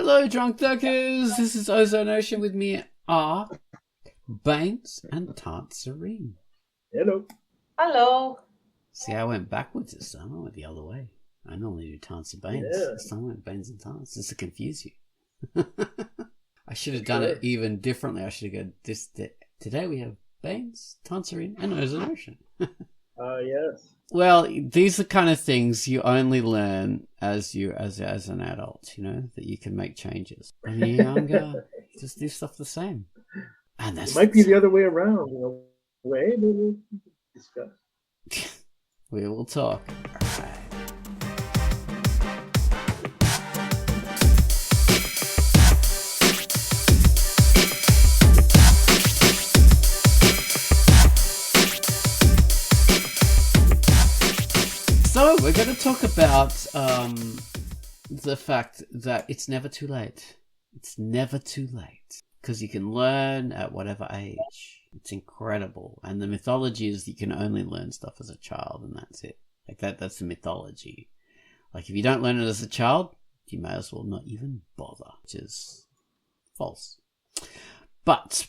Hello, Drunkduckers! This is Ozone Ocean. With me are Baines and Tantz. Hello. Hello. See, I went backwards this time. I went the other way. I normally do Tantz and Baines. Yeah. This time I went Baines and Tantz just to confuse you. I should have done it even differently. I should have gone today we have Baines, Tantz and Ozone Ocean. Yes. Well, these are kind of things you only learn as an adult, you know, that you can make changes. When you're younger, you just do stuff the same. And It might be the other way around, you know. Way we'll discuss. We will talk. All right. So we're going to talk about the fact that it's never too late. It's never too late because you can learn at whatever age. It's incredible, and the mythology is you can only learn stuff as a child, and that's it. Like that's the mythology. Like if you don't learn it as a child, you may as well not even bother, which is false. But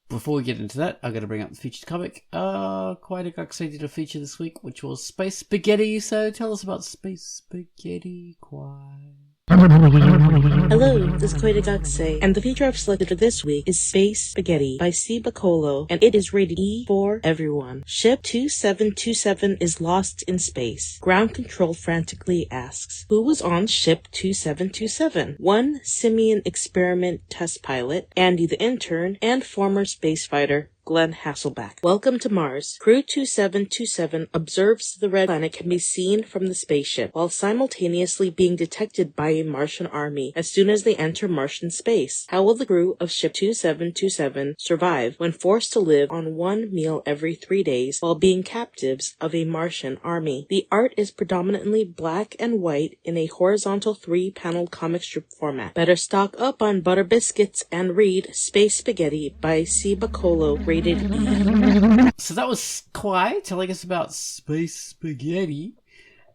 before we get into that, I've got to bring up the featured comic. Quackcast did a feature this week, which was Space Spaghetti. So tell us about Space Spaghetti, Quack. Hello, this is Quackcast, and the feature I've selected for this week is Space Spaghetti by C. Bacolo, and it is rated E for everyone. Ship 2727 is lost in space. Ground control frantically asks, who was on Ship 2727? One simian experiment test pilot, Andy the intern, and former spacefighter Glenn Hasselback. Welcome to Mars. Crew 2727 observes the red planet can be seen from the spaceship, while simultaneously being detected by a Martian army as soon as they enter Martian space. How will the crew of Ship 2727 survive when forced to live on one meal every 3 days while being captives of a Martian army? The art is predominantly black and white in a horizontal 3-panel comic strip format. Better stock up on butter biscuits and read Space Spaghetti by C. Bacolo, rated E. So that was Quai telling us about Space Spaghetti.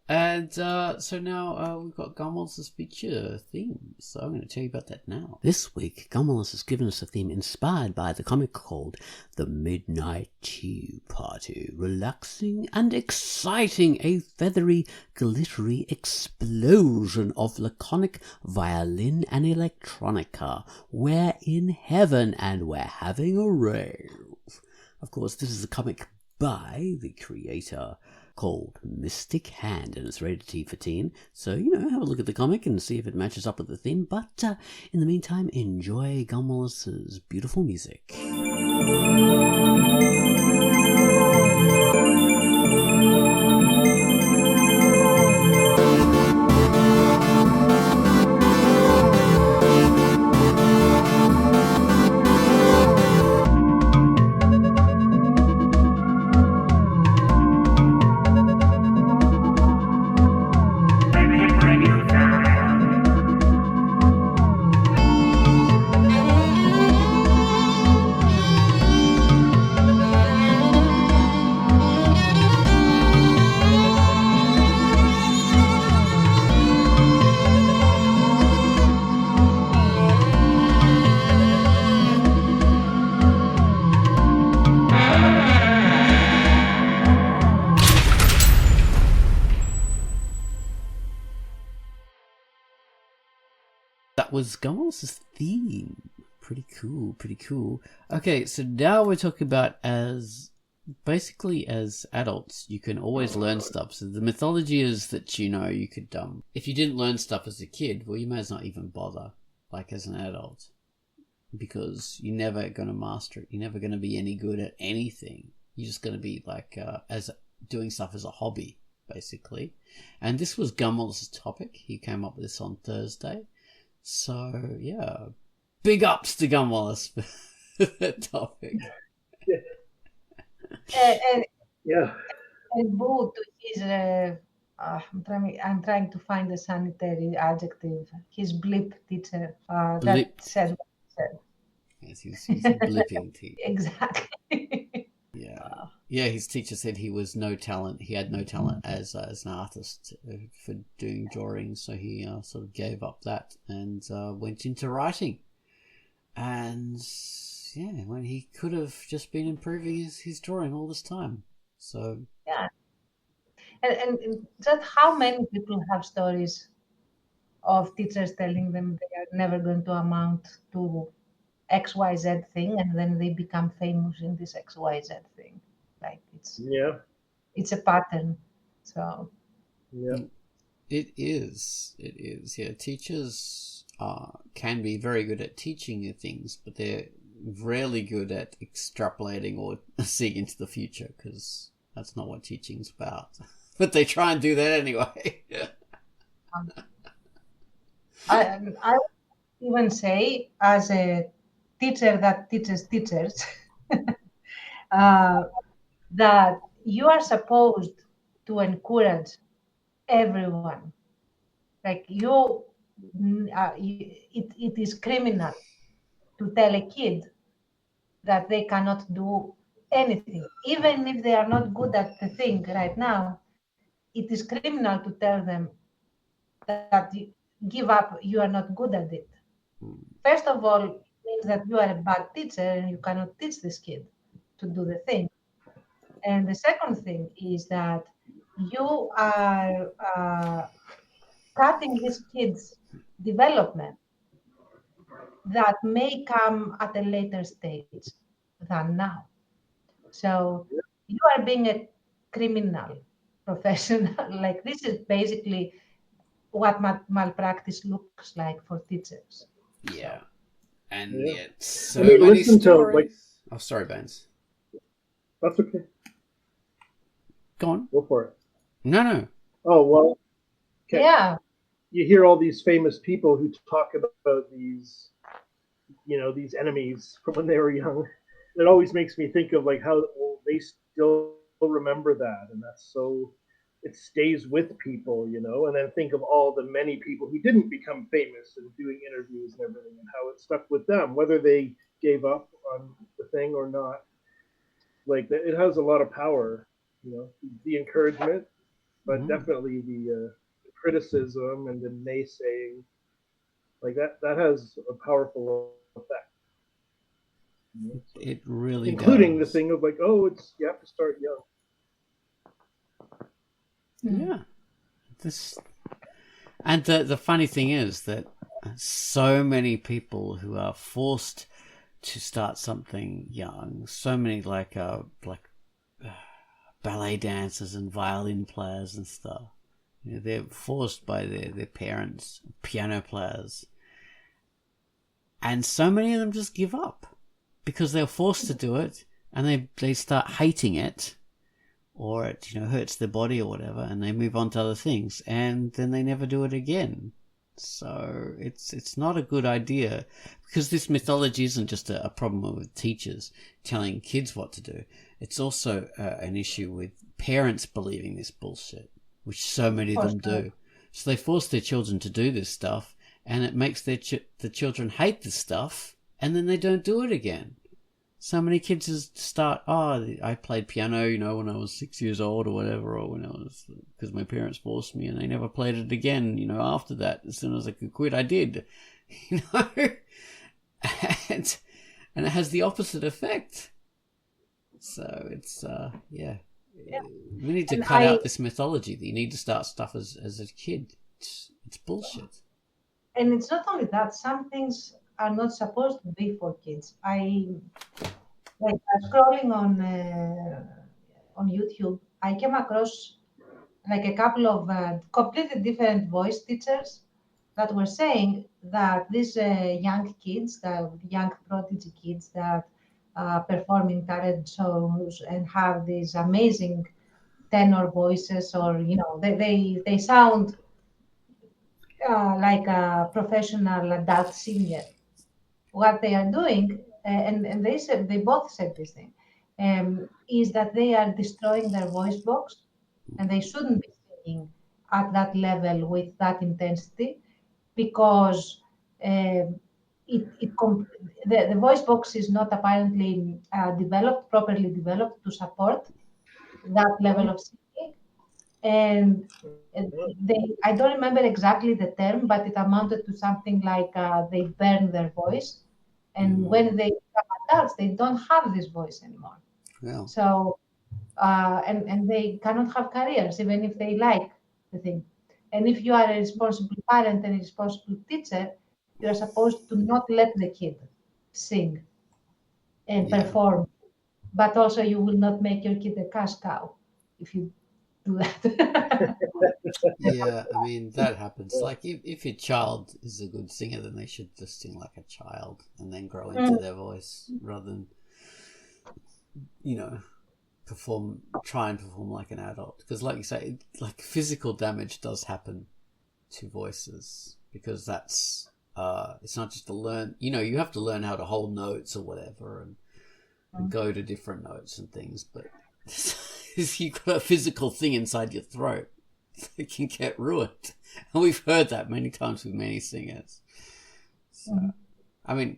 And so now we've got Gunwallace's feature theme. So I'm going to tell you about that now. This week, Gunwallace has given us a theme inspired by the comic called The Midnight Tea Party. Relaxing and exciting, a feathery, glittery explosion of laconic violin and electronica. We're in heaven and we're having a rave. Of course, this is a comic by the creator called Mystic Hand, and it's rated T for teen. So, you know, have a look at the comic and see if it matches up with the theme. But in the meantime, enjoy Gunwallace's beautiful music. That was Gunwallace's theme. Pretty cool. Okay, so now we're talking about as adults, you can always learn stuff. So the mythology is that, you know, you could, if you didn't learn stuff as a kid, well, you may as not even bother, like as an adult, because you're never going to master it. You're never going to be any good at anything. You're just going to be like, as doing stuff as a hobby, basically. And this was Gunwallace's topic. He came up with this on Thursday. So, yeah, big ups to Gunwallace for that topic. And boo to his, I'm trying to find the sanitary adjective, his blip teacher Blip. that said what he said. Yes, he's a blipping teacher. Exactly. Yeah. Yeah, his teacher said he was no talent. He had no talent as an artist for doing drawings, so he sort of gave up that and went into writing. And yeah, when he could have just been improving his drawing all this time. So yeah, and just how many people have stories of teachers telling them they are never going to amount to XYZ thing, and then they become famous in this XYZ thing. Like it's a pattern. So Yeah. it is. Yeah, teachers can be very good at teaching you things, but they're rarely good at extrapolating or seeing into the future, because that's not what teaching's about. But they try and do that anyway. I would even say, as a teacher that teaches teachers, that you are supposed to encourage everyone. Like it is criminal to tell a kid that they cannot do anything, even if they are not good at the thing right now. It is criminal to tell them that you give up, you are not good at it. First of all, it means that you are a bad teacher and you cannot teach this kid to do the thing. And the second thing is that you are cutting this kid's development that may come at a later stage than now. So you are being a criminal professional. Like, this is basically what malpractice looks like for teachers. Yeah. So. And Yeah. yet so I mean, many listen to, stories. like- Oh, sorry, Bones. That's okay. Go on. Go for it. No. Oh, well, okay. Yeah. You hear all these famous people who talk about these, these enemies from when they were young. It always makes me think of like how they still remember that, and that's so it stays with people, and then think of all the many people who didn't become famous and doing interviews and everything, and how it stuck with them, whether they gave up on the thing or not. Like, it has a lot of power, the encouragement, but definitely the criticism and the naysaying, like that has a powerful effect. It really including does. the thing of like, oh, you have to start young. Yeah. And the funny thing is that so many people who are forced to start something young, so many like ballet dancers and violin players and stuff, they're forced by their parents, piano players, and so many of them just give up because they're forced to do it, and they start hating it, or it hurts their body or whatever, and they move on to other things, and then they never do it again. So it's not a good idea, because this mythology isn't just a problem with teachers telling kids what to do. It's also an issue with parents believing this bullshit, which so many of them do. So they force their children to do this stuff, and it makes the children hate this stuff, and then they don't do it again. So many kids just start, I played piano, when I was 6 years old or whatever, or when I was, because my parents forced me, and they never played it again, after that. As soon as I could quit, I did, and it has the opposite effect. So it's, we need to cut out this mythology that you need to start stuff as a kid. It's bullshit. And it's not only that, some things are not supposed to be for kids. Scrolling on YouTube, I came across like a couple of completely different voice teachers that were saying that these young kids, the young prodigy kids that perform in talent shows and have these amazing tenor voices, or they sound like a professional adult singer. What they are doing, and they both said this thing, is that they are destroying their voice box, and they shouldn't be singing at that level with that intensity, because the voice box is not apparently properly developed to support that level of singing. And I don't remember exactly the term, but it amounted to something like they burn their voice. And when they become adults, they don't have this voice anymore. Yeah. So, and they cannot have careers, even if they like the thing. And if you are a responsible parent and a responsible teacher, you are supposed to not let the kid sing and perform. But also, you will not make your kid a cash cow if you do that. Yeah, I mean, that happens. Like, if your child is a good singer, then they should just sing like a child and then grow into their voice rather than, try and perform like an adult. Because, like you say, like physical damage does happen to voices because that's, it's not just to learn, you have to learn how to hold notes or whatever and go to different notes and things, but you've got a physical thing inside your throat. It can get ruined, and we've heard that many times with many singers. So, I mean,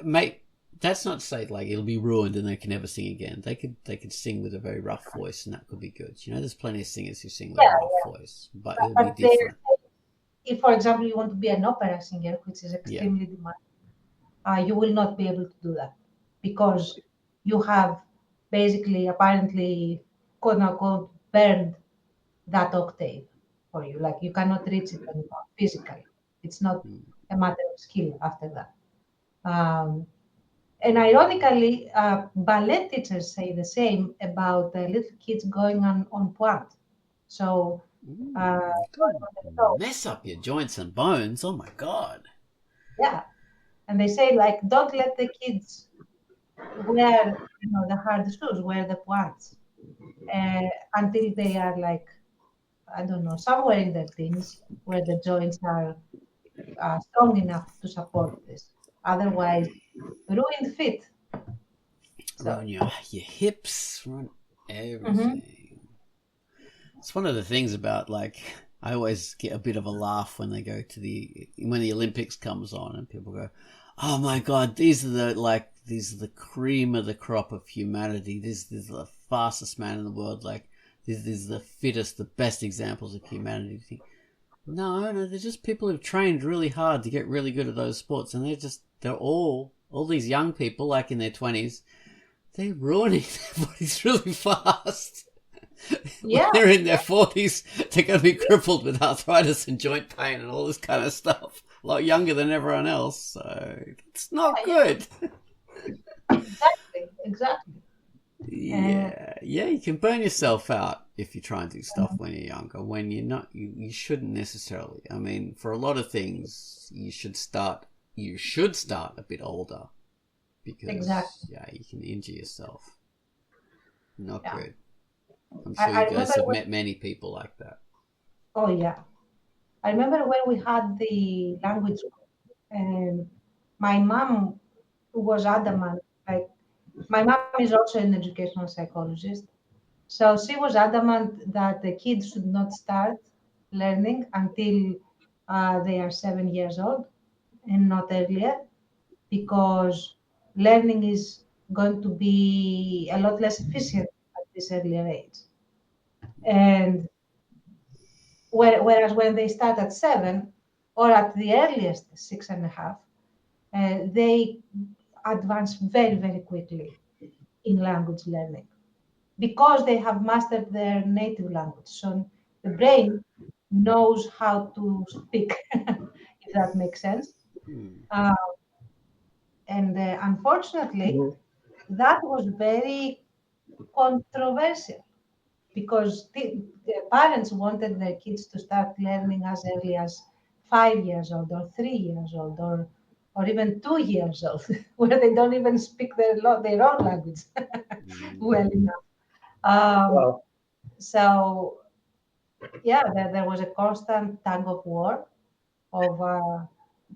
mate, that's not to say like it'll be ruined and they can never sing again. They could sing with a very rough voice, and that could be good. There's plenty of singers who sing with a rough voice, but it'll be different. If, for example, you want to be an opera singer, which is extremely demanding, you will not be able to do that because you have basically, apparently, quote unquote, burned that octave for you. Like you cannot reach it anymore physically. It's not a matter of skill after that. And ironically, ballet teachers say the same about little kids going on pointe. So mess up your joints and bones. Oh my God. Yeah. And they say like, don't let the kids wear the hard shoes, wear the points until they are like, I don't know, somewhere in their teens where the joints are strong enough to support this. Otherwise, ruined feet. Ruin your hips, ruin everything. It's one of the things about like, I always get a bit of a laugh when they go to when the Olympics comes on and people go, oh my God, these are the cream of the crop of humanity. This is the fastest man in the world. Like, this is the fittest, the best examples of humanity. No, they're just people who've trained really hard to get really good at those sports. And they're all these young people, like in their 20s, they're ruining their bodies really fast. Yeah. When they're in their 40s, they're going to be crippled with arthritis and joint pain and all this kind of stuff. A lot younger than everyone else. So it's not good. Exactly. Yeah, you can burn yourself out if you try and do stuff when you're younger. When you're not, you shouldn't necessarily. I mean, for a lot of things, you should start a bit older because you can injure yourself. Not good. I'm sure you guys have met many people like that. Oh yeah, I remember when we had the language, and my mom was adamant. Like, my mom is also an educational psychologist. So she was adamant that the kids should not start learning until they are 7 years old and not earlier, because learning is going to be a lot less efficient at this earlier age. And whereas when they start at 7 or at the earliest 6.5, they advance very, very quickly in language learning because they have mastered their native language. So the brain knows how to speak, if that makes sense. And unfortunately, that was very controversial because the parents wanted their kids to start learning as early as 5 years old or 3 years old or even 2 years old, where they don't even speak their own language well enough. So, yeah, there was a constant tug of war of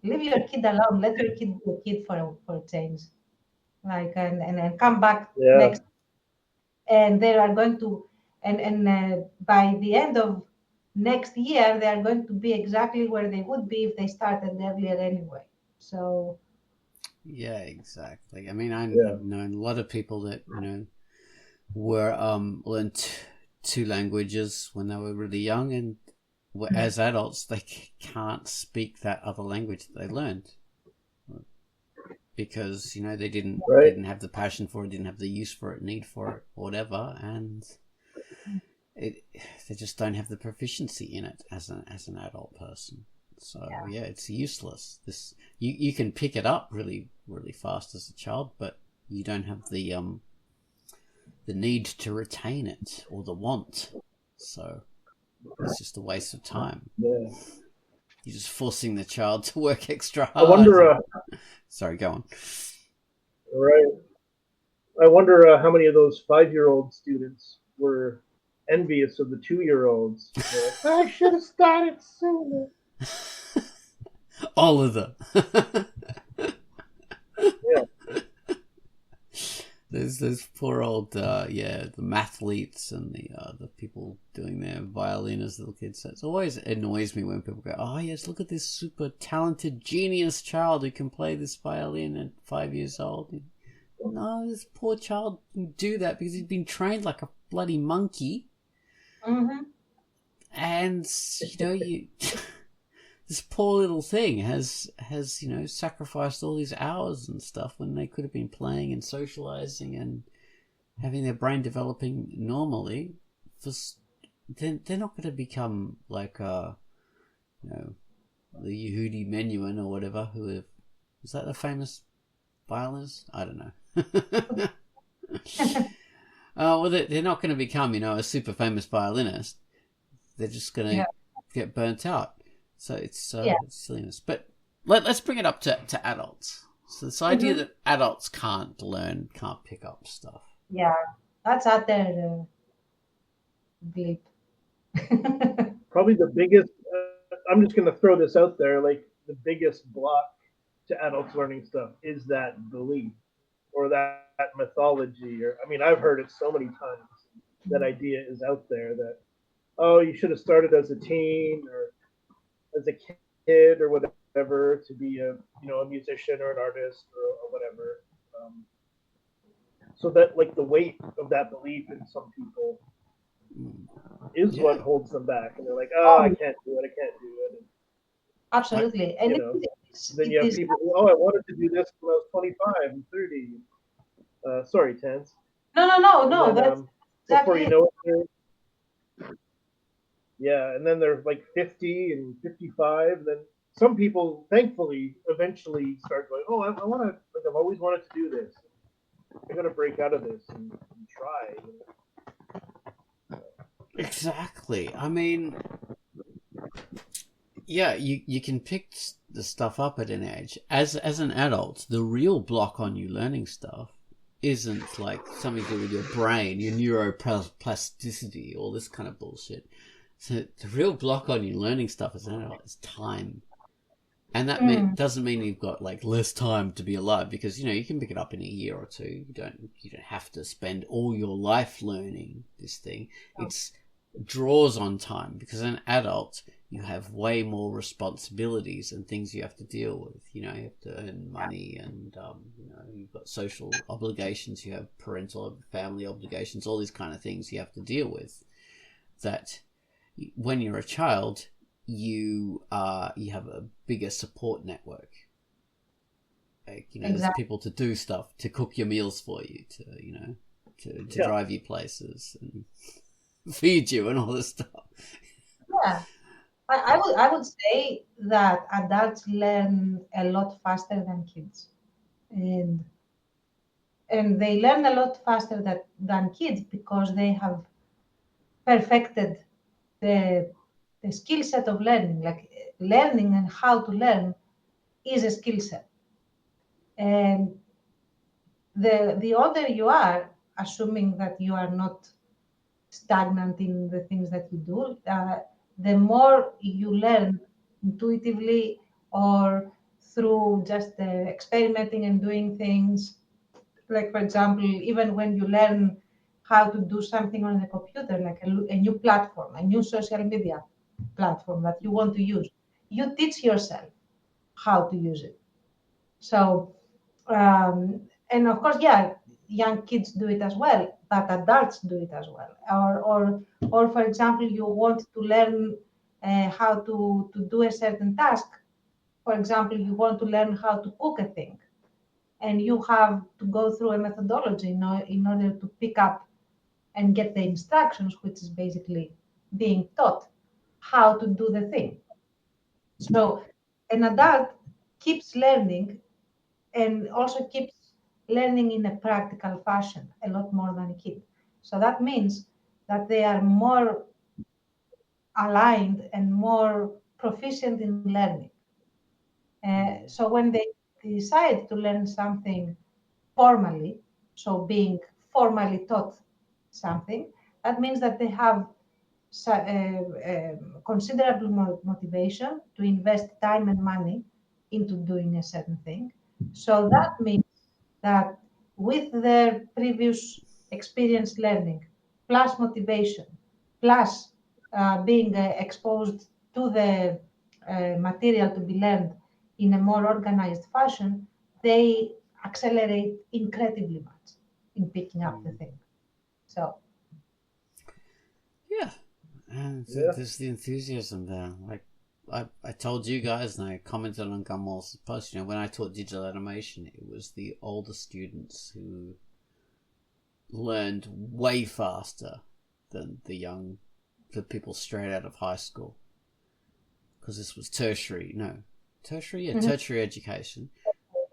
leave your kid alone, let your kid be a kid for a change, like and come back next. And they are going to, and by the end of next year, they are going to be exactly where they would be if they started earlier anyway. So. Yeah, exactly. I mean, I know a lot of people that, were learned two languages when they were really young, and as adults they can't speak that other language that they learned because they didn't have the passion for it, didn't have the use for it, need for it, whatever, and they just don't have the proficiency in it as an adult person. So yeah, it's useless. You can pick it up really, really fast as a child, but you don't have the need to retain it or the want. So it's just a waste of time. Yeah. You're just forcing the child to work extra hard. I wonder. Sorry, go on. Right. I wonder how many of those 5-year-old students were envious of the 2-year-olds. Like, I should have started sooner. All of them. Yeah. There's those poor old the mathletes and the people doing their violin as little kids. So it always annoys me when people go, "Oh yes, look at this super talented genius child who can play this violin at 5 years old." No, this poor child can do that because he's been trained like a bloody monkey. Mm-hmm. And this poor little thing has sacrificed all these hours and stuff when they could have been playing and socializing and having their brain developing normally. They're not going to become like the Yehudi Menuhin or whatever. Is that the famous violinist? I don't know. Well, they're not going to become a super famous violinist. They're just going to get burnt out. So it's silliness. But let's bring it up to adults. So this idea that adults can't pick up stuff. Yeah, that's utter bleep. Probably the biggest, I'm just going to throw this out there, like the biggest block to adults learning stuff is that belief or that mythology. I've heard it so many times. That idea is out there that, oh, you should have started as a teen or as a kid or whatever to be a musician or an artist or whatever. So that like the weight of that belief in some people is what holds them back, and they're like, I can't do it. Absolutely. And then you have people who, I wanted to do this when I was 25 and 30. Sorry, Tantz. No. Then, before you know it, and then they're like 50 and 55. Then some people, thankfully, eventually start going, I want to, like, I've always wanted to do this. I'm going to break out of this and try. Exactly. You can pick the stuff up at an age. As an adult, the real block on you learning stuff isn't like something to do with your brain, your neuroplasticity, all this kind of bullshit. So the real block on you learning stuff as an adult is time. And that doesn't mean you've got like less time to be alive, because you can pick it up in a year or two. You don't have to spend all your life learning this thing. It's draws on time, because as an adult you have way more responsibilities and things you have to deal with. You have to earn money, and you've got social obligations, you have parental family obligations, all these kind of things you have to deal with. That when you're a child, you have a bigger support network. Like, there's people to do stuff, to cook your meals for you, to drive you places and feed you and all this stuff. Yeah, I would say that adults learn a lot faster than kids, and they learn a lot faster than kids because they have perfected the skill set of learning. Like, learning and how to learn is a skill set. And the older you are, assuming that you are not stagnant in the things that you do, the more you learn intuitively or through just experimenting and doing things. Like, for example, even when you learn how to do something on the computer, like a new platform, a new social media platform that you want to use, you teach yourself how to use it. So, and of course, young kids do it as well, but adults do it as well. Or for example, you want to learn how to do a certain task. For example, you want to learn how to cook a thing, and you have to go through a methodology in order to pick up and get the instructions, which is basically being taught how to do the thing. So an adult keeps learning and also keeps learning in a practical fashion a lot more than a kid. So that means that they are more aligned and more proficient in learning. So when they decide to learn something formally, so being formally taught something, that means that they have considerable motivation to invest time and money into doing a certain thing. So that means that with their previous experience learning, plus motivation, plus being exposed to the material to be learned in a more organized fashion, they accelerate incredibly much in picking up the thing. So, Yeah. And there's the enthusiasm there. Like I told you guys, and I commented on Gunwallace's post, when I taught digital animation, it was the older students who learned way faster than the people straight out of high school. Because this was tertiary education.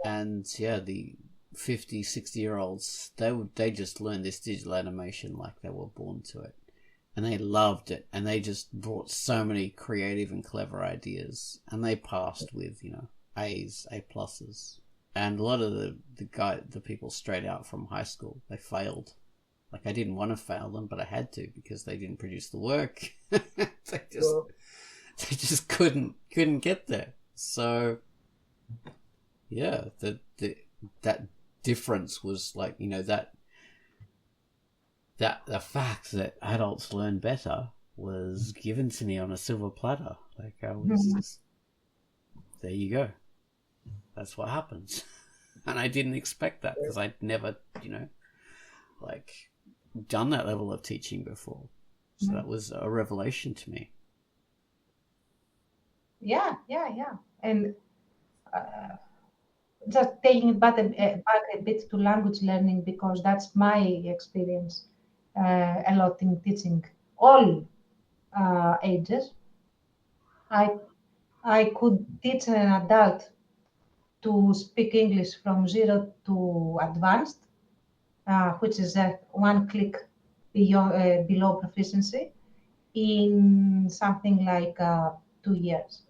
And the 50, 60-year-olds, they just learned this digital animation like they were born to it. And they loved it, and they just brought so many creative and clever ideas, and they passed with A's, A pluses, and a lot of the people straight out from high school, they failed. Like, I didn't want to fail them, but I had to because they didn't produce the work. they just couldn't get there. So that difference was like that the fact that adults learn better was given to me on a silver platter. Like, I was just, there you go. That's what happens. And I didn't expect that because I'd never, done that level of teaching before. So that was a revelation to me. Yeah. And just taking it back a bit to language learning, because that's my experience a lot in teaching all ages. I could teach an adult to speak English from 0 to advanced, which is one click below proficiency, in something like 2 years.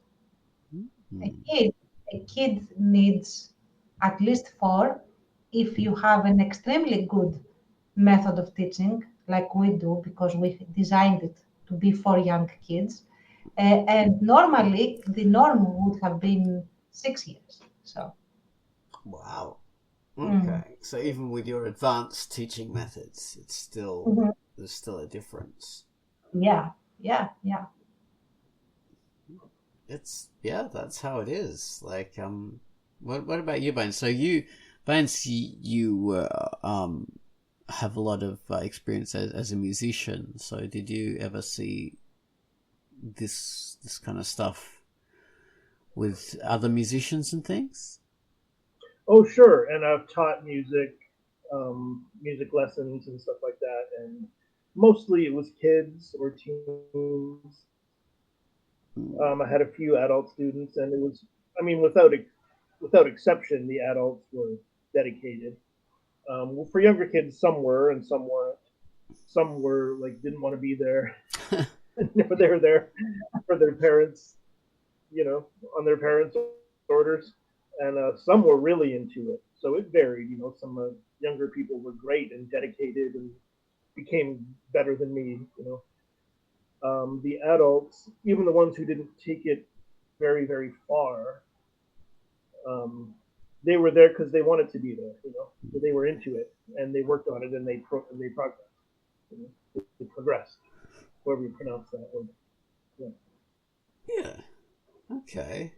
A kid needs at least 4 if you have an extremely good method of teaching, like we do, because we designed it to be for young kids. And normally, the norm would have been 6 years. So. Wow. Okay. So even with your advanced teaching methods, it's still there's still a difference. Yeah. That's how it is. Like, what about you, Bones? So you have a lot of experience as a musician. So did you ever see this kind of stuff with other musicians and things? Oh, sure. And I've taught music lessons and stuff like that. And mostly it was kids or teens. I had a few adult students, and it was, without exception, the adults were dedicated. For younger kids, some were and some weren't. Some were didn't want to be there. They were there for their parents, on their parents' orders. And some were really into it. So it varied. Some younger people were great and dedicated and became better than me. The adults, even the ones who didn't take it very, very far, they were there because they wanted to be there. So they were into it and they worked on it and they progressed. They progressed. However you pronounce that word. Yeah. Okay.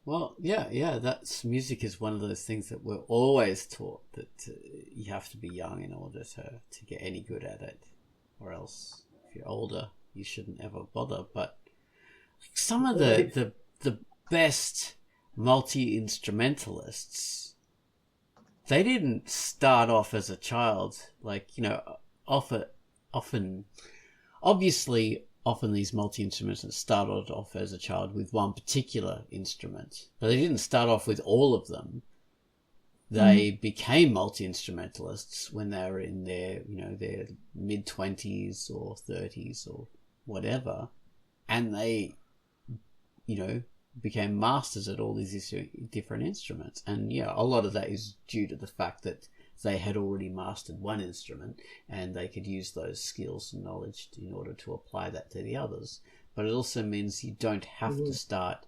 Well, yeah. That's music is one of those things that we're always taught that you have to be young in order to get any good at it, or else if you're older, you shouldn't ever bother. But some of the best multi-instrumentalists, they didn't start off as a child. Like, often these multi-instrumentalists started off as a child with one particular instrument, but they didn't start off with all of them. They became multi-instrumentalists when they were in their mid-20s or 30s or whatever, and they, became masters at all these different instruments. And a lot of that is due to the fact that they had already mastered one instrument and they could use those skills and knowledge in order to apply that to the others. But it also means you don't have to start,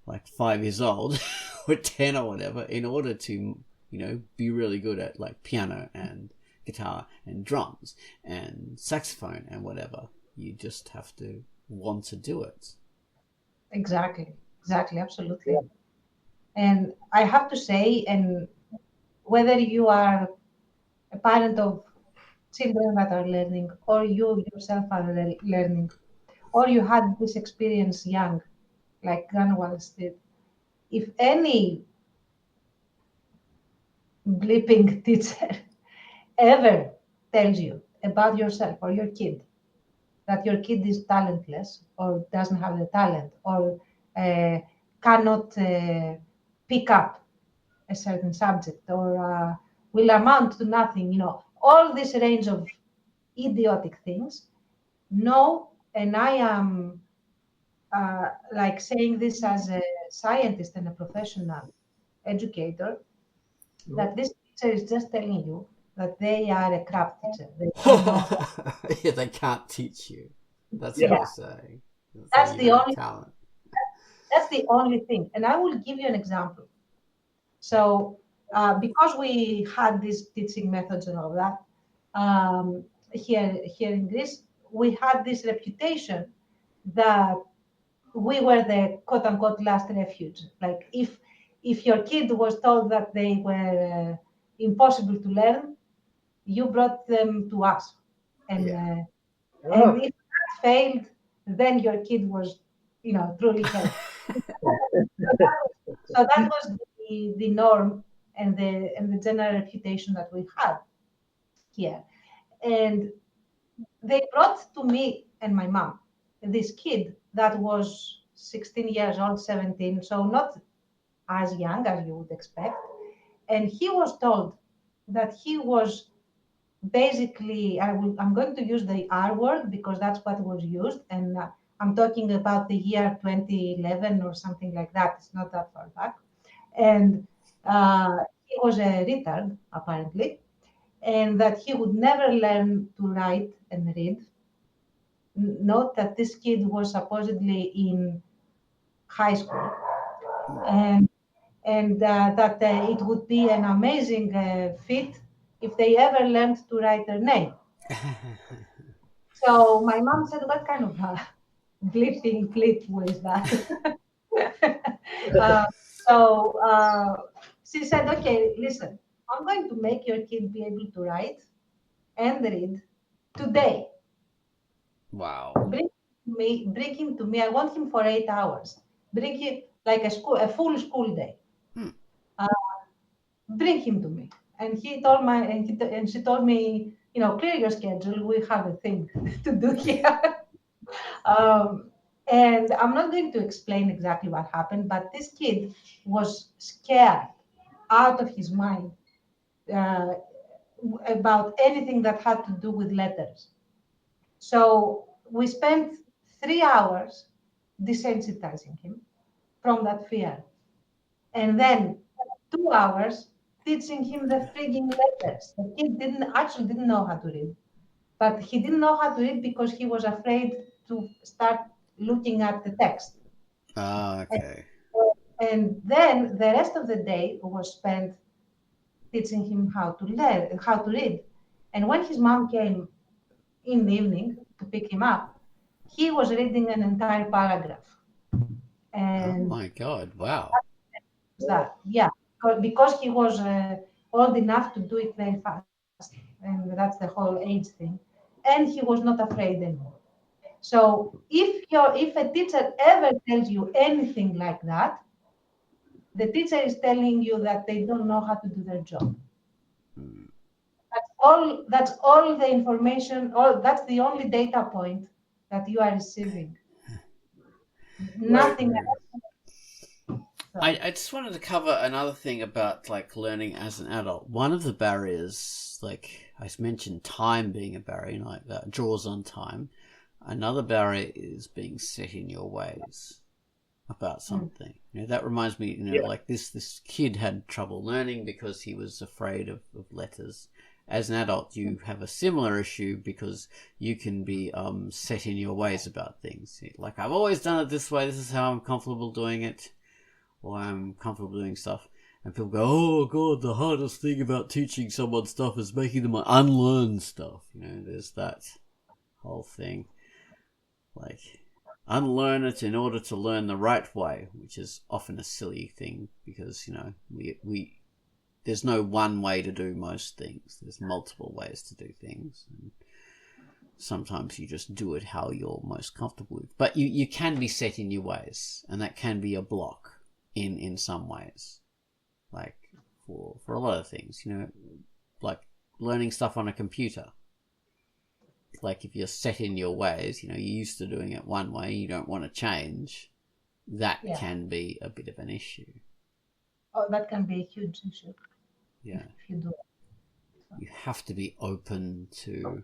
like 5 years old or 10 or whatever in order to, be really good at like piano and guitar and drums and saxophone and whatever. You just have to want to do it. Exactly, absolutely. Yeah. And I have to say, and whether you are a parent of children that are learning, or you yourself are learning, or you had this experience young, like Gunwallace did, if any bleeping teacher ever tells you about yourself or your kid, that your kid is talentless or doesn't have the talent or cannot pick up a certain subject or will amount to nothing, all this range of idiotic things. No, and I am like saying this as a scientist and a professional educator, that this teacher is just telling you that they are a crap teacher. They can't teach you. That's what you're saying. That's the only talent. That's the only thing. And I will give you an example. So because we had these teaching methods and all that, here in Greece, we had this reputation that we were the quote unquote last refuge. Like if your kid was told that they were impossible to learn, you brought them to us. And and if that failed, then your kid was, truly helped. So that was the norm and the general reputation that we had here. And they brought to me and my mom this kid that was 16 years old, 17, so not as young as you would expect. And he was told that he was basically, I'm going to use the R word because that's what was used. And I'm talking about the year 2011 or something like that. It's not that far back. And he was a retard, apparently, and that he would never learn to write and read. Note that this kid was supposedly in high school, and that it would be an amazing feat if they ever learned to write their name. So my mom said, what kind of bleeping bleep was that? She said, okay, listen, I'm going to make your kid be able to write and read today. Wow. Bring him to me. I want him for 8 hours. Bring him like a full school day. Bring him to me. And she told me, clear your schedule. We have a thing to do here. And I'm not going to explain exactly what happened, but this kid was scared out of his mind about anything that had to do with letters. So we spent 3 hours desensitizing him from that fear. And then 2 hours teaching him the frigging letters. The kid didn't know how to read. But he didn't know how to read because he was afraid to start looking at the text. Okay. And then the rest of the day was spent teaching him how to read. And when his mom came in the evening to pick him up, he was reading an entire paragraph. And my God! Wow. that, yeah, because he was old enough to do it very fast, and that's the whole age thing. And he was not afraid anymore. So if a teacher ever tells you anything like that, the teacher is telling you that they don't know how to do their job. Mm. That's all the information. That's the only data point that you are receiving. Nothing else. So, I just wanted to cover another thing about like learning as an adult. One of the barriers, like I mentioned, time being a barrier, like that draws on time. Another barrier is being set in your ways about something. You know, that reminds me, like this kid had trouble learning because he was afraid of letters. As an adult, you have a similar issue because you can be set in your ways about things. Like, I've always done it this way. This is how I'm comfortable doing it. Or I'm comfortable doing stuff. And people go, oh, God, the hardest thing about teaching someone stuff is making them unlearn stuff. You know, there's that whole thing. Like, unlearn it in order to learn the right way, which is often a silly thing because, you know, we there's no one way to do most things. There's multiple ways to do things. And sometimes you just do it how you're most comfortable with. But you can be set in your ways, and that can be a block in some ways. Like for a lot of things, you know, like learning stuff on a computer. Like if you're set in your ways, you know, you're used to doing it one way, you don't want to change, that can be a bit of an issue. Oh, that can be a huge issue. Yeah. If you do it. You have to be open to,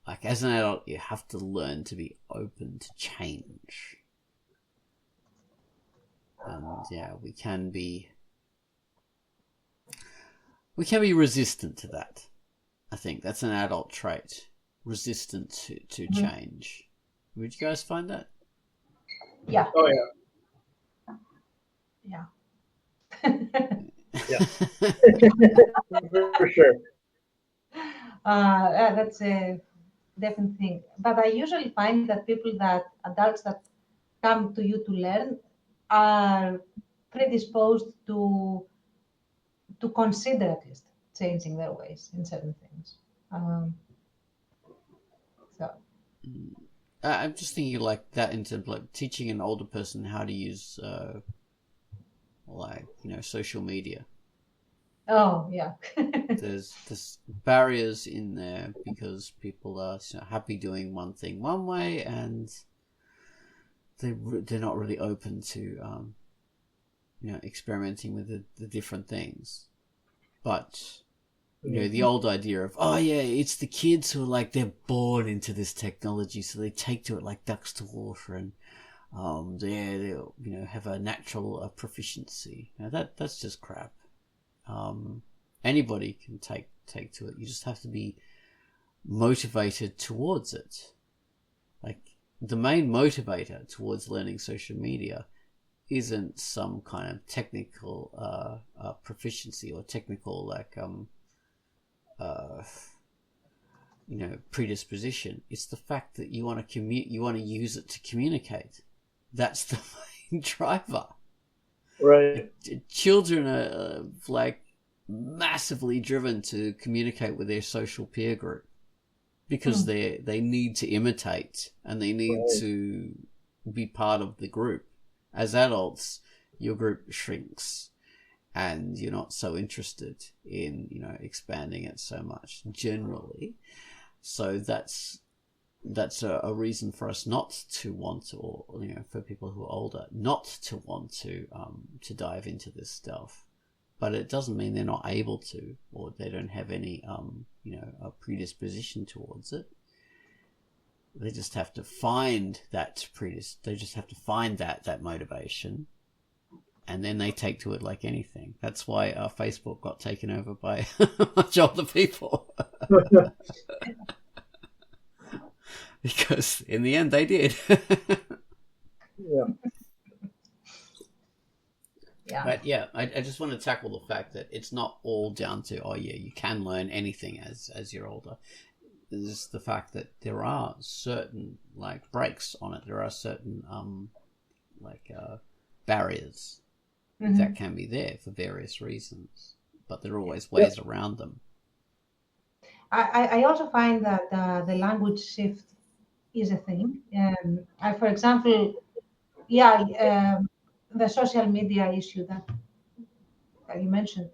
like as an adult, you have to learn to be open to change. And yeah, we can be resistant to that. I think that's an adult trait, resistant to change. Would you guys find that? Yeah. Oh Yeah. yeah, for sure. That's a definite thing. But I usually find that adults that come to you to learn are predisposed to consider at least changing their ways in certain things. So I'm just thinking like that in terms of like teaching an older person how to use like, you know, social media. oh yeah. There's barriers in there because people are happy doing one thing one way, and they're not really open to you know, experimenting with the different things. But you know, the old idea of, oh yeah, it's the kids who are like, they're born into this technology, so they take to it like ducks to water, and they'll, you know, have a natural proficiency. Now that's just crap. Anybody can take to it. You just have to be motivated towards it. Like the main motivator towards learning social media isn't some kind of technical proficiency or technical like you know, predisposition. It's the fact that you want to you want to use it to communicate. That's the main driver. Right. Children are like massively driven to communicate with their social peer group because they need to imitate and they need to be part of the group. As adults, your group shrinks and you're not so interested in, you know, expanding it so much generally. So that's a reason for us not to want to, or, you know, for people who are older, not to want to dive into this stuff. But it doesn't mean they're not able to, or they don't have any, you know, a predisposition towards it. They just have to find that they just have to find that motivation, and then they take to it like anything. That's why Facebook got taken over by much older people. Because in the end they did. Yeah. Yeah. But yeah, I just want to tackle the fact that it's not all down to, oh yeah, you can learn anything as you're older. There's the fact that there are certain like breaks on it. There are certain barriers Mhm. that can be there for various reasons, but there are always ways around them. I also find that the language shift is a thing. For example, the social media issue that you mentioned.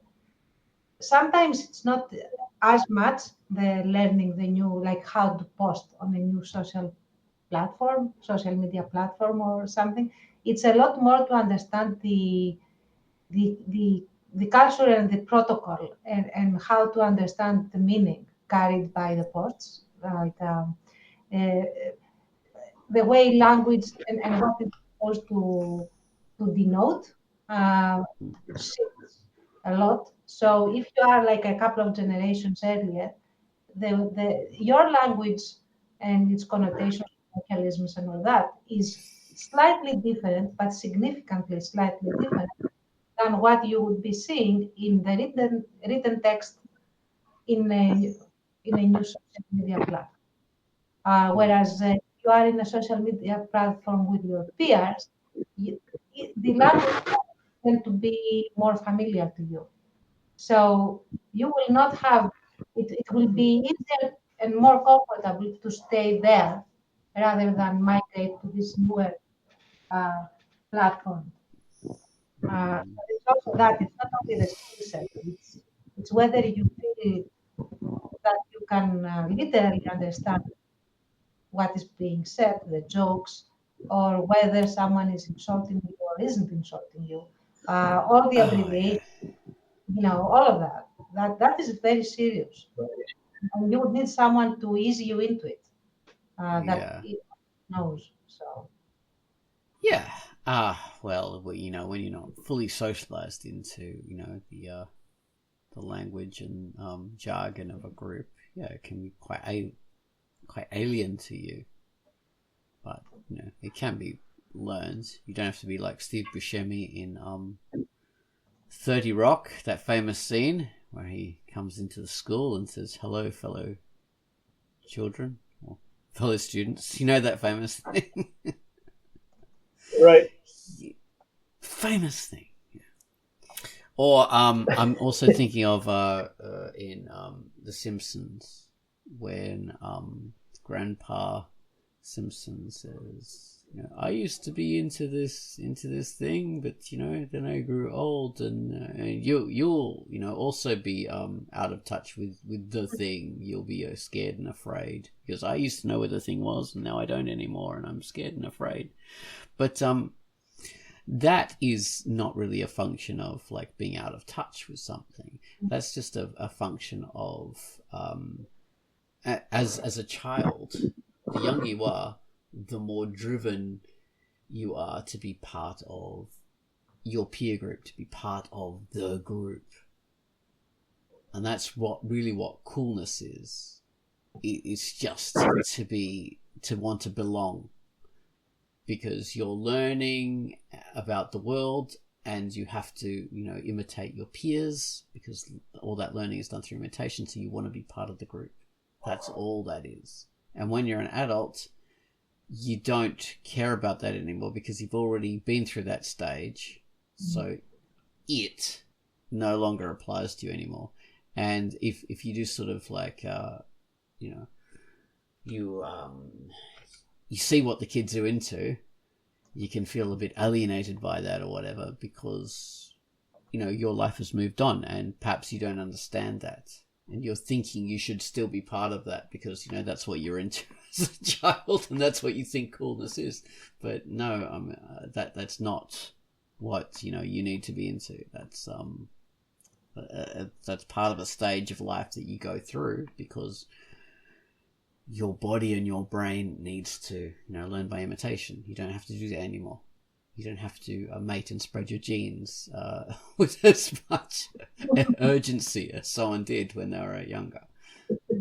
Sometimes it's not as much the learning the new, like how to post on a new social media platform or something. It's a lot more to understand the, the, the culture and the protocol and how to understand the meaning carried by the posts. Like the way language and what it's supposed to denote shifts a lot. So if you are like a couple of generations earlier, your language and its connotations, localisms and all that is slightly different, but significantly slightly different than what you would be seeing in the written text in a new social media platform. Whereas you are in a social media platform with your peers, the language tend to be more familiar to you. So you will not have it will be easier and more comfortable to stay there rather than migrate to this newer uh, platform. But it's also that it's not only the skill set, it's whether you feel that you can literally understand what is being said, the jokes, or whether someone is insulting you or isn't insulting you, all the Oh, yeah. abbreviations, all of that. That is very serious, and you would need someone to ease you into it. That Yeah. it knows. So Yeah. Well, when you're not fully socialized into, the language and jargon of a group, yeah, it can be quite alien to you. But it can be learned. You don't have to be like Steve Buscemi in 30 Rock, that famous scene where he comes into the school and says, "Hello, fellow children," or fellow students. You know that famous thing? Right. Famous thing. Yeah. Or I'm also thinking of in The Simpsons when Grandpa Simpson says, "I used to be into this thing, but then I grew old, and you'll also be out of touch with the thing. You'll be scared and afraid, because I used to know where the thing was, and now I don't anymore, and I'm scared and afraid." But that is not really a function of like being out of touch with something. That's just a function of as a child, the younger you are, the more driven you are to be part of your peer group, to be part of the group. And that's what coolness is. It's just to want to belong, because you're learning about the world and you have to, imitate your peers, because all that learning is done through imitation. So you want to be part of the group. That's all that is. And when you're an adult, you don't care about that anymore, because you've already been through that stage. So it no longer applies to you anymore. And if you do sort of like, you see what the kids are into, you can feel a bit alienated by that or whatever, because, your life has moved on and perhaps you don't understand that. And you're thinking you should still be part of that because, that's what you're into as a child and that's what you think coolness is. But no, that's not what, you need to be into. That's part of a stage of life that you go through, because your body and your brain needs to, learn by imitation. You don't have to do that anymore. You don't have to mate and spread your genes with as much urgency as someone did when they were younger.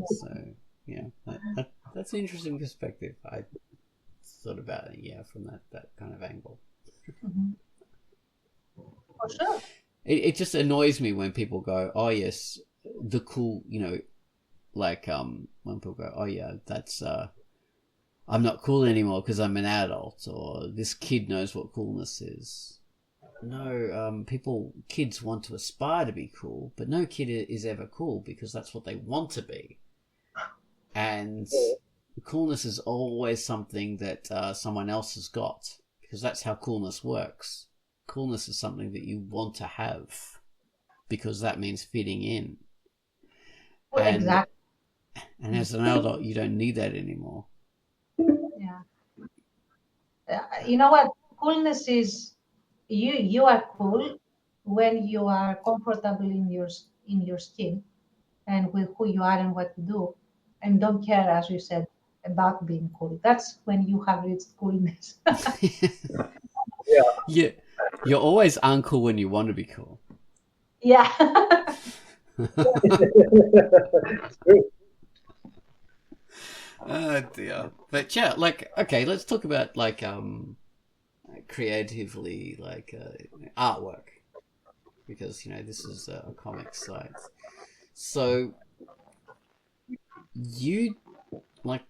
So, yeah, that's an interesting perspective. I thought about it, from that kind of angle. mm-hmm. For sure. It just annoys me when people go, "Oh yes, the cool," like when people go, "Oh yeah, that's I'm not cool anymore because I'm an adult, or this kid knows what coolness is. No, kids want to aspire to be cool, but no kid is ever cool because that's what they want to be. And coolness is always something that someone else has got, because that's how coolness works. Coolness is something that you want to have because that means fitting in. Well, exactly. And as an adult, you don't need that anymore. Yeah. You know what? Coolness is you are cool when you are comfortable in your skin and with who you are and what you do, and don't care, as you said, about being cool. That's when you have reached coolness. Yeah. You're always uncool when you want to be cool. Yeah. It's true. Oh dear. But yeah, like, okay, let's talk about like creatively, like artwork, because this is a comics site. So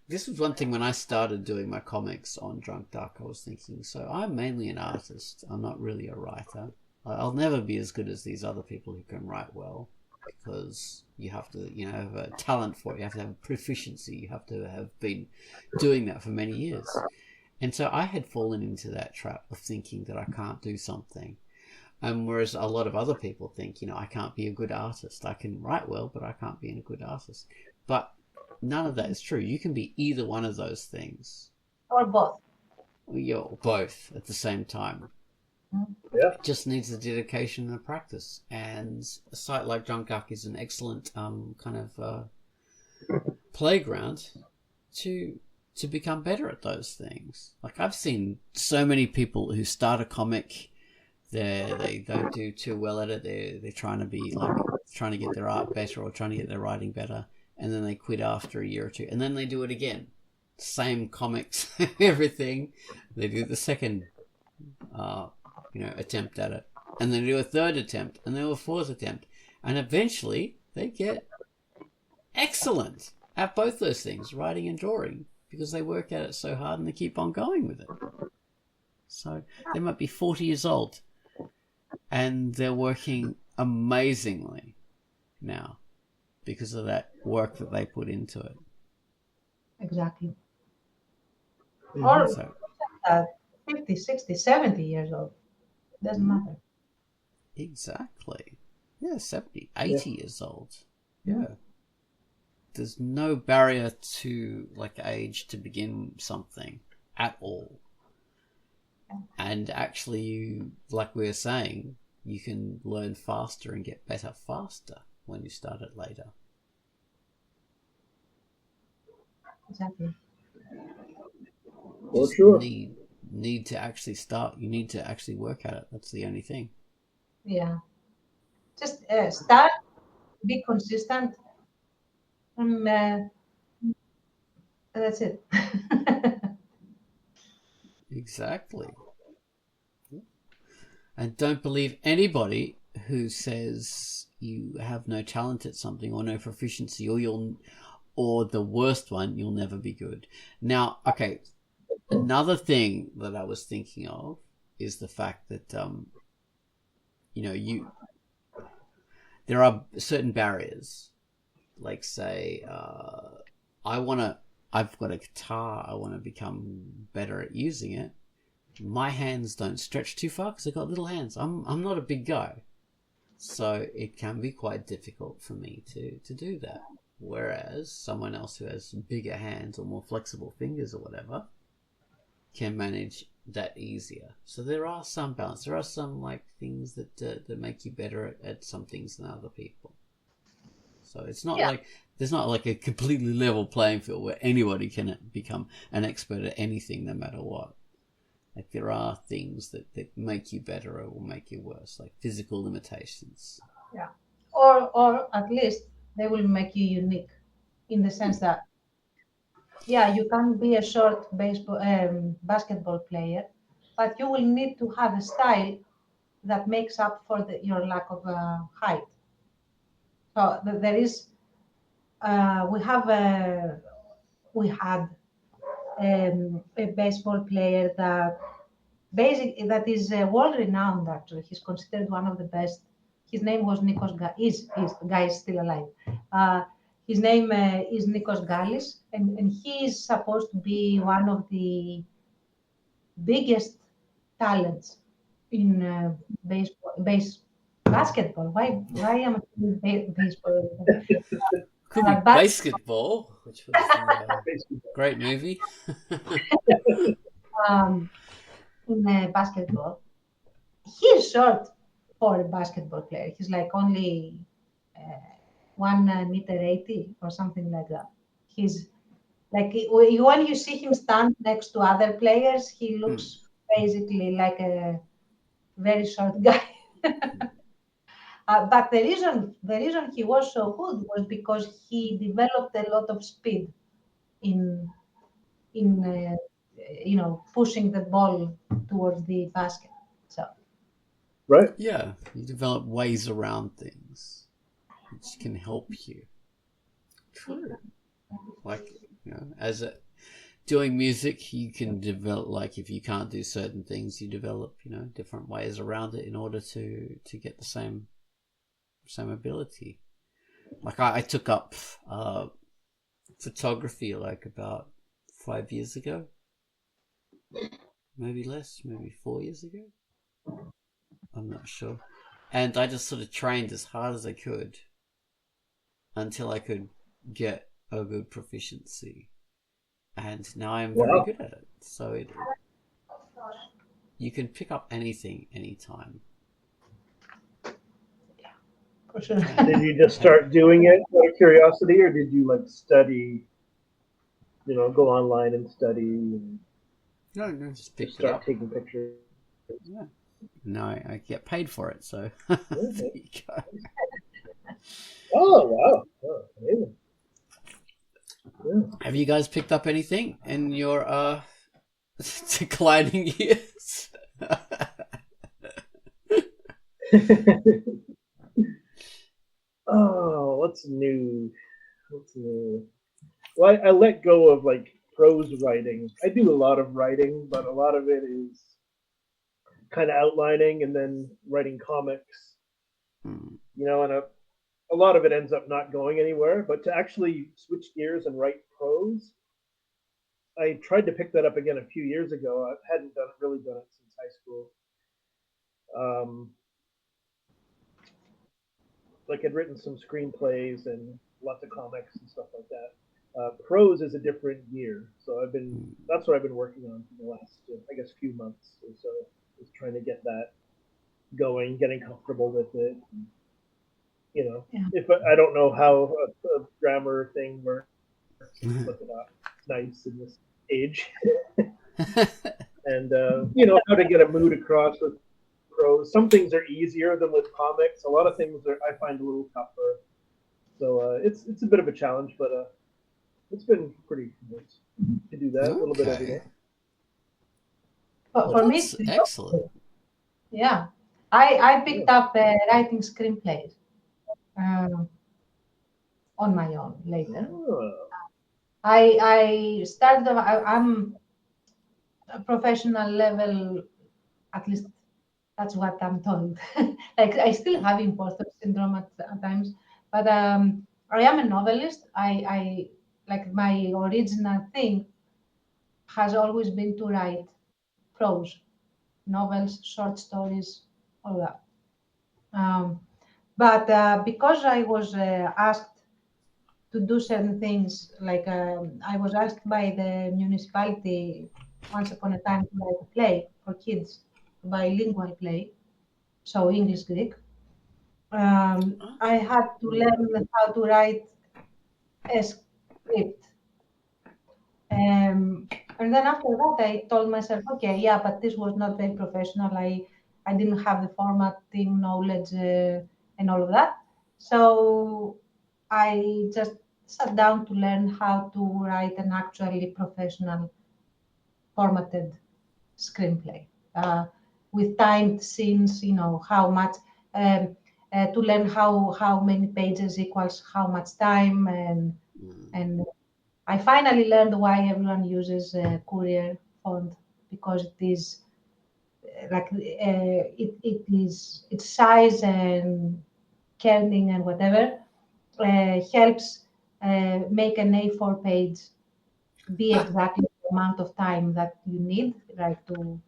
this was one thing when I started doing my comics on Drunkduck. I was thinking, so I'm mainly an artist. I'm not really a writer. I'll never be as good as these other people who can write well, because you have to, have a talent for it. You have to have proficiency. You have to have been doing that for many years. And so I had fallen into that trap of thinking that I can't do something. Whereas a lot of other people think, I can't be a good artist. I can write well, but I can't be a good artist. But none of that is true. You can be either one of those things. Or both. You're both at the same time. Yeah. It just needs the dedication and the practice. And a site like Drunkduck is an excellent kind of playground to become better at those things. Like, I've seen so many people who start a comic, they don't do too well at it. They're trying to be like trying to get their art better or trying to get their writing better, and then they quit after a year or two, and then they do it again. Same comics, everything. They do the second attempt at it, and then they do a third attempt, and then a fourth attempt, and eventually they get excellent at both those things, writing and drawing, because they work at it so hard and they keep on going with it. So they might be 40 years old and they're working amazingly now because of that work that they put into it. Exactly. Mhm. Or So 50, 60, 70 years old. Doesn't matter. exactly. Yeah, 70, 80 Yeah. years old. Yeah. There's no barrier to like age to begin something at all. And actually, like we were saying, you can learn faster and get better faster when you start it later. Exactly. For Just sure. need to actually start. You need to actually work at it. That's the only thing. Yeah. Just start, be consistent, and that's it. Exactly. And don't believe anybody who says you have no talent at something or no proficiency, or the worst one, you'll never be good. Now, okay, another thing that I was thinking of is the fact that there are certain barriers. Like, say, I've got a guitar, I want to become better at using it. My hands don't stretch too far because I've got little hands. I'm not a big guy. So it can be quite difficult for me to do that. Whereas someone else who has bigger hands or more flexible fingers or whatever can manage that easier. So there are some balance. There are some like things that make you better at some things than other people. So it's not like there's not like a completely level playing field where anybody can become an expert at anything no matter what. Like there are things that make you better or will make you worse, like physical limitations. Yeah. Or at least they will make you unique in the sense that, yeah, you can be a short basketball player, but you will need to have a style that makes up for your lack of height. So there is, we had a baseball player that is world renowned. Actually, he's considered one of the best. His name was the guy is still alive. His name is Nikos Gallis, and he is supposed to be one of the biggest talents in basketball. Why am I saying baseball? Could be but- basketball, which was a great movie. In basketball, he's short for a basketball player. He's like only 1.80 meters or something like that. He's like when you see him stand next to other players, he looks basically like a very short guy. But the reason he was so good was because he developed a lot of speed in pushing the ball towards the basket. So Right. Yeah, you develop ways around things which can help you. True. Like, doing music, you can develop, like, if you can't do certain things, you develop, different ways around it in order to get the same ability. Like, I took up photography like about 5 years ago. Maybe less, maybe 4 years ago. I'm not sure. And I just sort of trained as hard as I could until I could get a good proficiency. And now I'm very good at it. So you can pick up anything, anytime. for sure. Did you just start doing it out of curiosity, or did you like study? Go online and study and No, just pick it start up. taking pictures. Yeah. No, I get paid for it, so there you go. Oh wow! Oh, amazing. Yeah. Have you guys picked up anything in your declining years? Oh, what's new? Well, I let go of like prose writing. I do a lot of writing, but a lot of it is kind of outlining and then writing comics. And a lot of it ends up not going anywhere. But to actually switch gears and write prose, I tried to pick that up again a few years ago. I hadn't really done it since high school. Like I'd written some screenplays and lots of comics and stuff like that. Prose is a different gear, so that's what I've been working on for the last, I guess, few months or so. Is trying to get that going, getting comfortable with it. And, if I don't know how a grammar thing works, look it up. It's nice in this age. And how to get a mood across with prose. Some things are easier than with comics. A lot of things I find a little tougher. So it's a bit of a challenge, but it's been pretty good to do that a little bit every day. But for me, That's excellent. Yeah, I picked up writing screenplays on my own later. Oh. I started. I'm a professional level, at least that's what I'm told. Like I still have imposter syndrome at times, but I am a novelist. I like my original thing has always been to write prose, novels, short stories, all that. But because I was asked to do certain things, like I was asked by the municipality once upon a time to write a play for kids, a bilingual play, so English Greek. I had to learn how to write a script. And then after that, I told myself, okay, yeah, but this was not very professional. I didn't have the formatting knowledge and all of that. So I just sat down to learn how to write an actually professional formatted screenplay with timed scenes, how much, to learn how many pages equals how much time and I finally learned why everyone uses Courier font, because it is it is its size and kerning and whatever helps make an A4 page be exactly the amount of time that you need, like to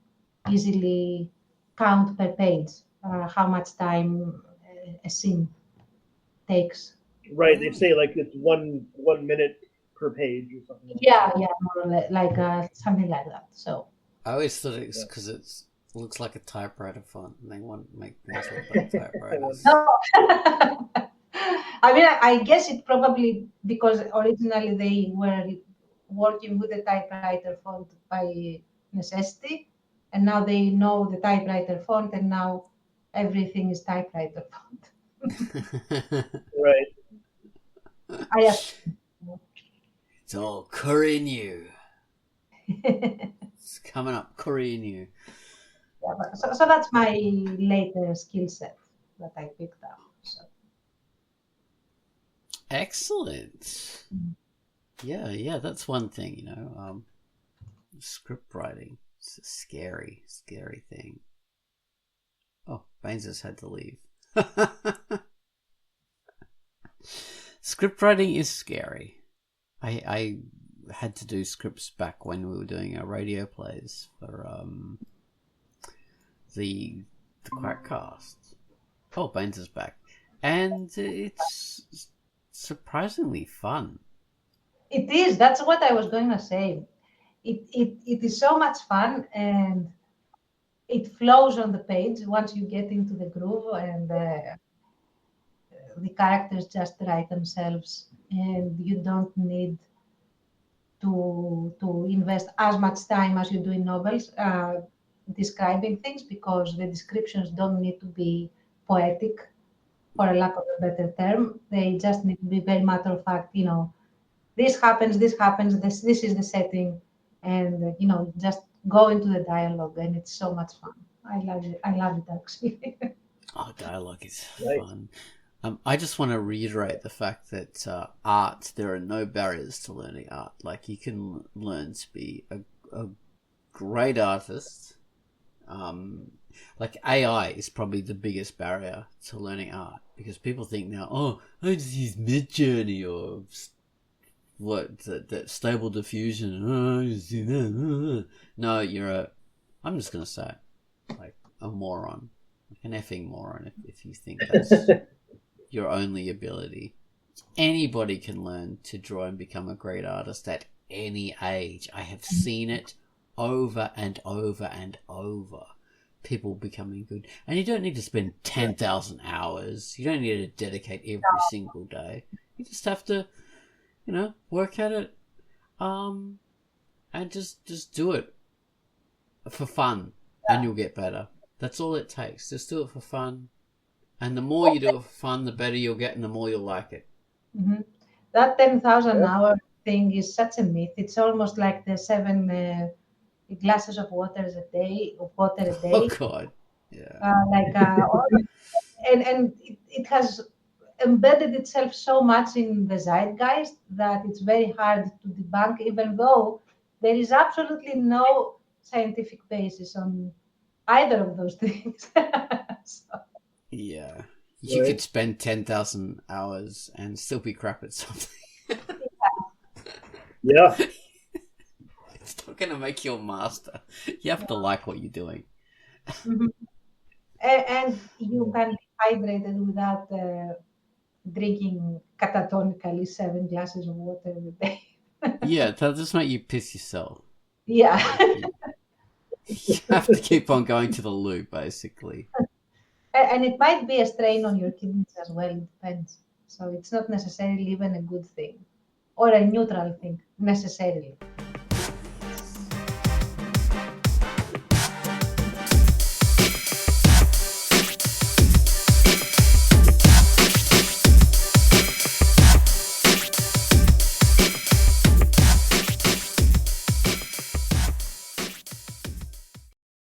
easily count per page how much time a scene takes. Right. They say like it's 1 minute per page or something. Like Yeah, more or less, like something like that. So I always thought it's because it looks like a typewriter font, and they want to make things look like typewriters. no. I mean, I guess it probably because originally they were working with the typewriter font by necessity, and now they know the typewriter font, and now everything is typewriter font. Right. It's all Korean new. It's coming up, Korean new. Yeah, so that's my later skill set that I picked up. So. Excellent. Yeah, that's one thing, script writing. It's a scary thing. Oh, Baines has had to leave. Script writing is scary. I had to do scripts back when we were doing our radio plays for the Quackcast. Oh, Baines is back. And it's surprisingly fun. It is. That's what I was going to say. It is so much fun, and it flows on the page once you get into the groove, and the characters just write themselves, and you don't need to invest as much time as you do in novels describing things, because the descriptions don't need to be poetic, for a lack of a better term. They just need to be very matter of fact. This happens, this is the setting, and just go into the dialogue, and it's so much fun. I love it actually. Oh, dialogue is fun. I just want to reiterate the fact that art, there are no barriers to learning art. Like, you can learn to be a great artist. Like, AI is probably the biggest barrier to learning art, because people think now, I just use Midjourney or that stable diffusion. I just do that. No, I'm just gonna say it, like a moron, like an effing moron, if you think that's your only ability. Anybody can learn to draw and become a great artist at any age. I have seen it over and over and over. People becoming good. And you don't need to spend 10,000 hours. You don't need to dedicate every single day. You just have to, work at it, and just do it for fun, and you'll get better. That's all it takes. Just do it for fun. And the more you do it for fun, the better you'll get, and the more you'll like it. Mm-hmm. That 10,000 hour thing is such a myth. It's almost like the 7 glasses of water a day. Oh God, yeah. And it has embedded itself so much in the zeitgeist that it's very hard to debunk, even though there is absolutely no scientific basis on either of those things. So. Yeah, you could spend 10,000 hours and still be crap at something. Yeah. It's not going to make you a master. You have to like what you're doing. Mm-hmm. And you can be hydrated without drinking catatonically 7 glasses of water a day. Yeah, that'll just make you piss yourself. Yeah. You have to keep on going to the loo, basically. And it might be a strain on your kidneys as well. It depends. So it's not necessarily even a good thing or a neutral thing, necessarily.